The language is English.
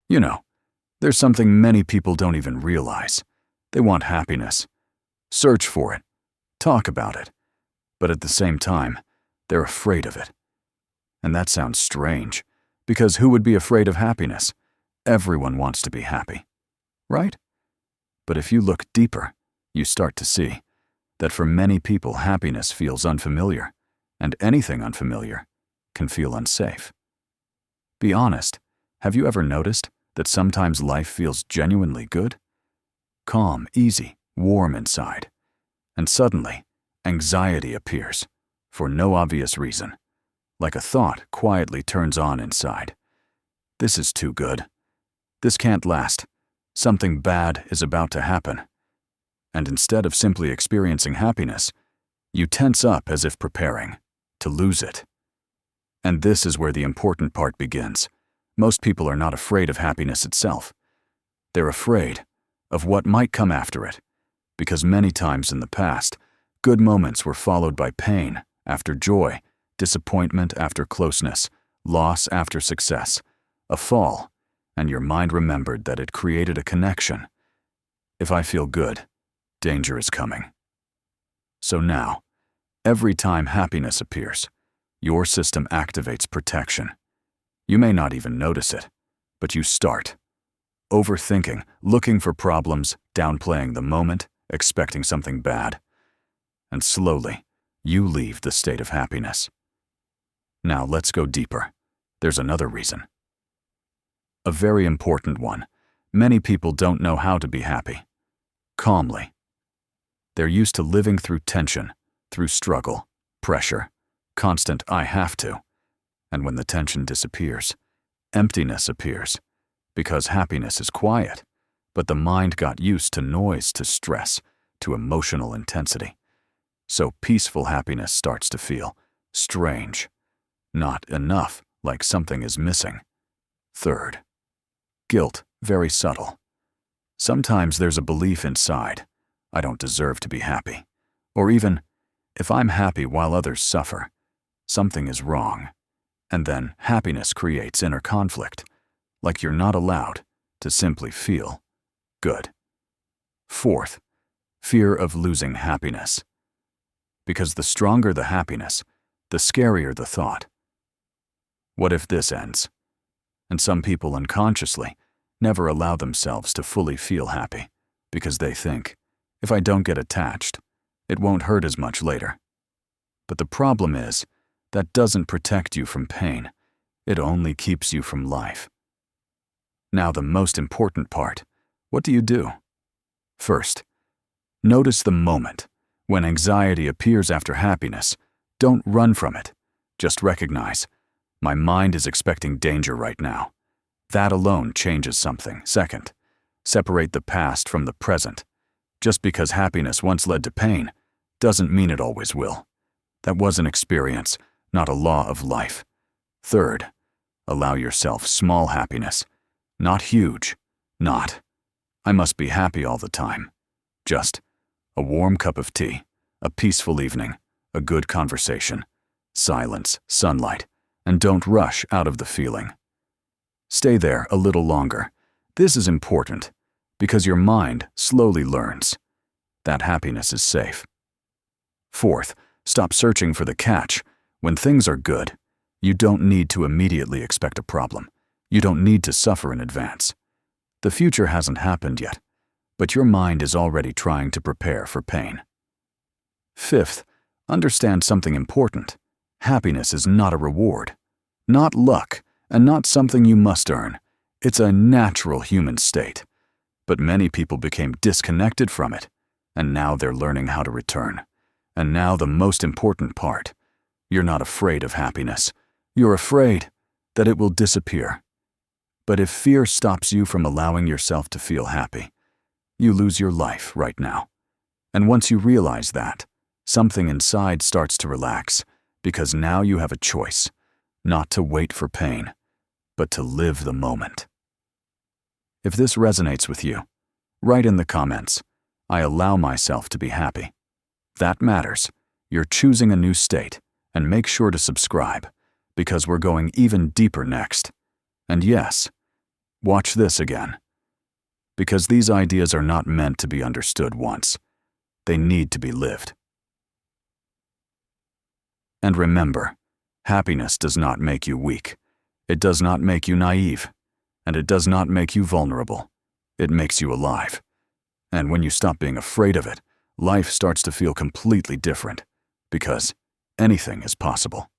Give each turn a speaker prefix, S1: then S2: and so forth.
S1: You know, there's something many people don't even realize. They want happiness. Search for it. Talk about it. But at the same time, they're afraid of it. And that sounds strange, because who would be afraid of happiness? Everyone wants to be happy, right? But if you look deeper, you start to see that for many people, happiness feels unfamiliar, and anything unfamiliar can feel unsafe. Be honest, have you ever noticed that sometimes life feels genuinely good? Calm, easy, warm inside. And suddenly, anxiety appears, for no obvious reason. Like a thought quietly turns on inside. This is too good. This can't last. Something bad is about to happen. And instead of simply experiencing happiness, you tense up as if preparing to lose it. And this is where the important part begins. Most people are not afraid of happiness itself. They're afraid of what might come after it, because many times in the past, good moments were followed by pain after joy, disappointment after closeness, loss after success, a fall, and your mind remembered that it created a connection. If I feel good, danger is coming. So now, every time happiness appears, your system activates protection. You may not even notice it, but you start overthinking, looking for problems, downplaying the moment, expecting something bad. And slowly, you leave the state of happiness. Now let's go deeper. There's another reason. A very important one. Many people don't know how to be happy. Calmly. They're used to living through tension, through struggle, pressure, constant I have to. And when the tension disappears, emptiness appears, because happiness is quiet, but the mind got used to noise, to stress, to emotional intensity. So peaceful happiness starts to feel strange, not enough, like something is missing. Third, guilt, very subtle. Sometimes there's a belief inside, I don't deserve to be happy. Or even, if I'm happy while others suffer, something is wrong. And then happiness creates inner conflict, like you're not allowed to simply feel good. Fourth, fear of losing happiness. Because the stronger the happiness, the scarier the thought. What if this ends? And some people unconsciously never allow themselves to fully feel happy, because they think, if I don't get attached, it won't hurt as much later. But the problem is, that doesn't protect you from pain. It only keeps you from life. Now the most important part. What do you do? First, notice the moment. When anxiety appears after happiness, don't run from it. Just recognize, my mind is expecting danger right now. That alone changes something. Second, separate the past from the present. Just because happiness once led to pain doesn't mean it always will. That was an experience, not a law of life. Third, allow yourself small happiness, not huge, not, I must be happy all the time. Just a warm cup of tea, a peaceful evening, a good conversation, silence, sunlight, and don't rush out of the feeling. Stay there a little longer. This is important, because your mind slowly learns that happiness is safe. Fourth, stop searching for the catch. When things are good, you don't need to immediately expect a problem. You don't need to suffer in advance. The future hasn't happened yet, but your mind is already trying to prepare for pain. Fifth, understand something important. Happiness is not a reward, not luck, and not something you must earn. It's a natural human state. But many people became disconnected from it, and now they're learning how to return. And now the most important part. You're not afraid of happiness. You're afraid that it will disappear. But if fear stops you from allowing yourself to feel happy, you lose your life right now. And once you realize that, something inside starts to relax, because now you have a choice, not to wait for pain, but to live the moment. If this resonates with you, write in the comments, I allow myself to be happy. That matters. You're choosing a new state. And make sure to subscribe, because we're going even deeper next. And yes, Watch this again. Because these ideas are not meant to be understood once. They need to be lived. And remember, happiness does not make you weak. It does not make you naive. And it does not make you vulnerable. It makes you alive. And when you stop being afraid of it, life starts to feel completely different. Because anything is possible.